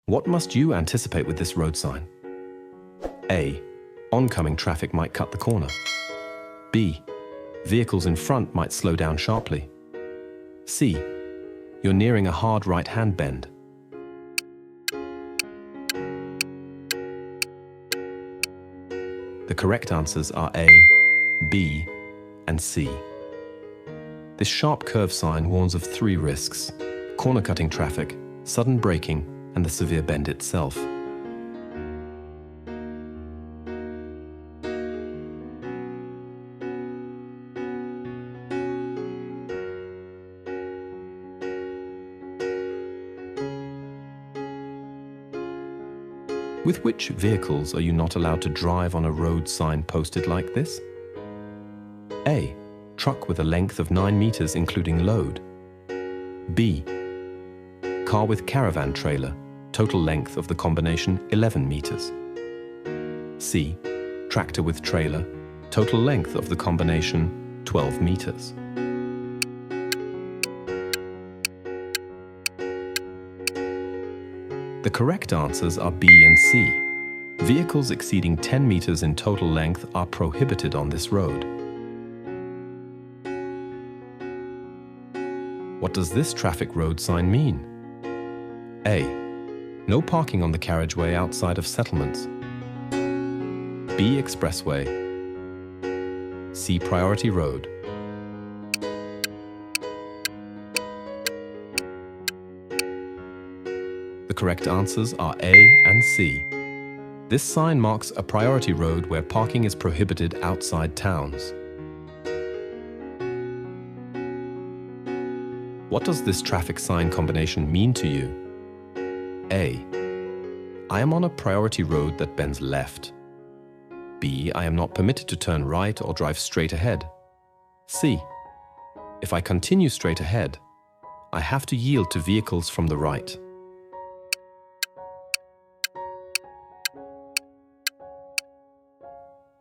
What must you anticipate with this road sign? A. Oncoming traffic might cut the corner. B. Vehicles in front might slow down sharply. C. You're nearing a hard right-hand bend. The correct answers are A, B, and C. This sharp curve sign warns of 3 risks: corner-cutting traffic, sudden braking, and the severe bend itself. With which vehicles are you not allowed to drive on a road sign posted like this? A. Truck with a length of 9 meters including load. B. Car with caravan trailer, total length of the combination 11 meters. C. Tractor with trailer, total length of the combination 12 meters. The correct answers are B and C. Vehicles exceeding 10 meters in total length are prohibited on this road. What does this traffic road sign mean? A. No parking on the carriageway outside of settlements. B. Expressway. C. Priority road. The correct answers are A and C. This sign marks a priority road where parking is prohibited outside towns. What does this traffic sign combination mean to you? A. I am on a priority road that bends left. B. I am not permitted to turn right or drive straight ahead. C. If I continue straight ahead, I have to yield to vehicles from the right.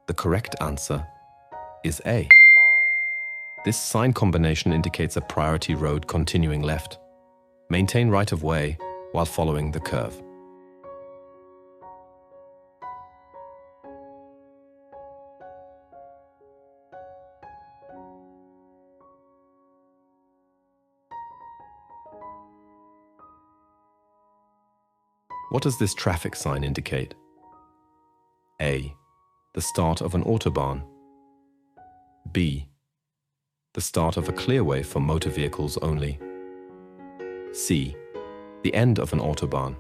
The correct answer is A. This sign combination indicates a priority road continuing left. Maintain right of way while following the curve. What does this traffic sign indicate? A. The start of an autobahn. B. The start of a clearway for motor vehicles only. C. The end of an autobahn.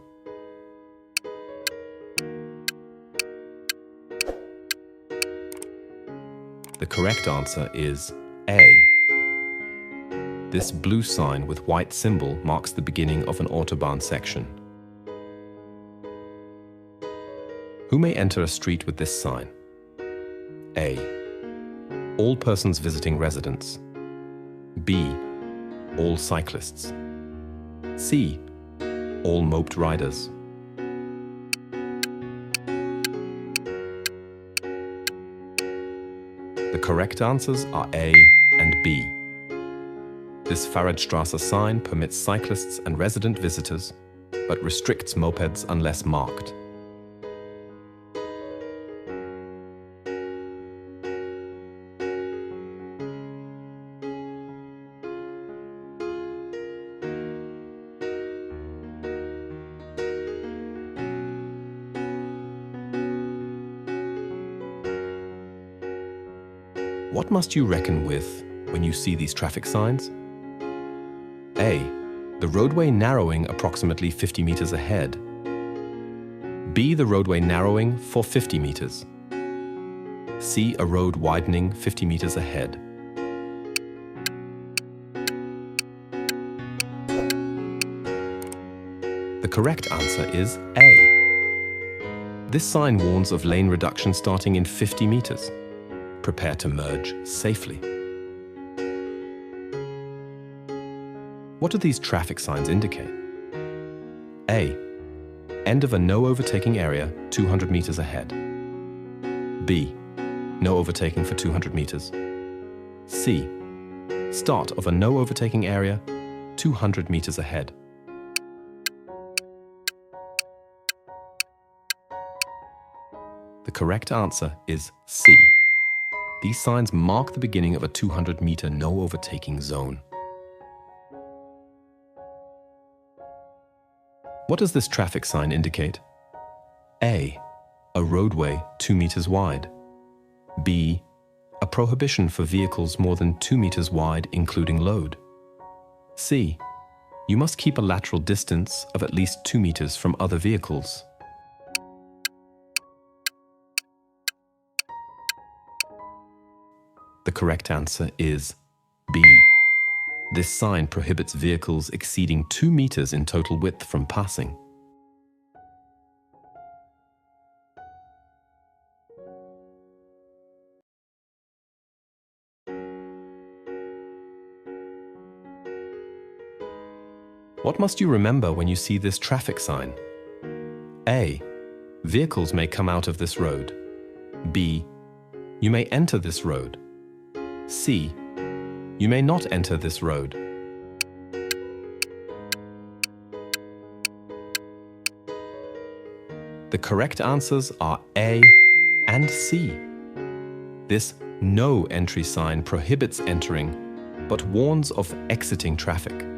The correct answer is A. This blue sign with white symbol marks the beginning of an autobahn section. Who may enter a street with this sign? A. All persons visiting residents. B. All cyclists. C. All moped riders. The correct answers are A and B. This Fahrradstraße sign permits cyclists and resident visitors, but restricts mopeds unless marked. What must you reckon with when you see these traffic signs? A. The roadway narrowing approximately 50 meters ahead. B. The roadway narrowing for 50 meters. C. A road widening 50 meters ahead. The correct answer is A. This sign warns of lane reduction starting in 50 meters. Prepare to merge safely. What do these traffic signs indicate? A. End of a no overtaking area 200 meters ahead. B. No overtaking for 200 meters. C. Start of a no overtaking area 200 meters ahead. The correct answer is C. These signs mark the beginning of a 200-meter no overtaking zone. What does this traffic sign indicate? A. A roadway 2 meters wide. B. A prohibition for vehicles more than 2 meters wide, including load. C. You must keep a lateral distance of at least 2 meters from other vehicles. The correct answer is B. This sign prohibits vehicles exceeding 2 meters in total width from passing. What must you remember when you see this traffic sign? A. Vehicles may come out of this road. B. You may enter this road. C. You may not enter this road. The correct answers are A and C. This no entry sign prohibits entering, but warns of exiting traffic.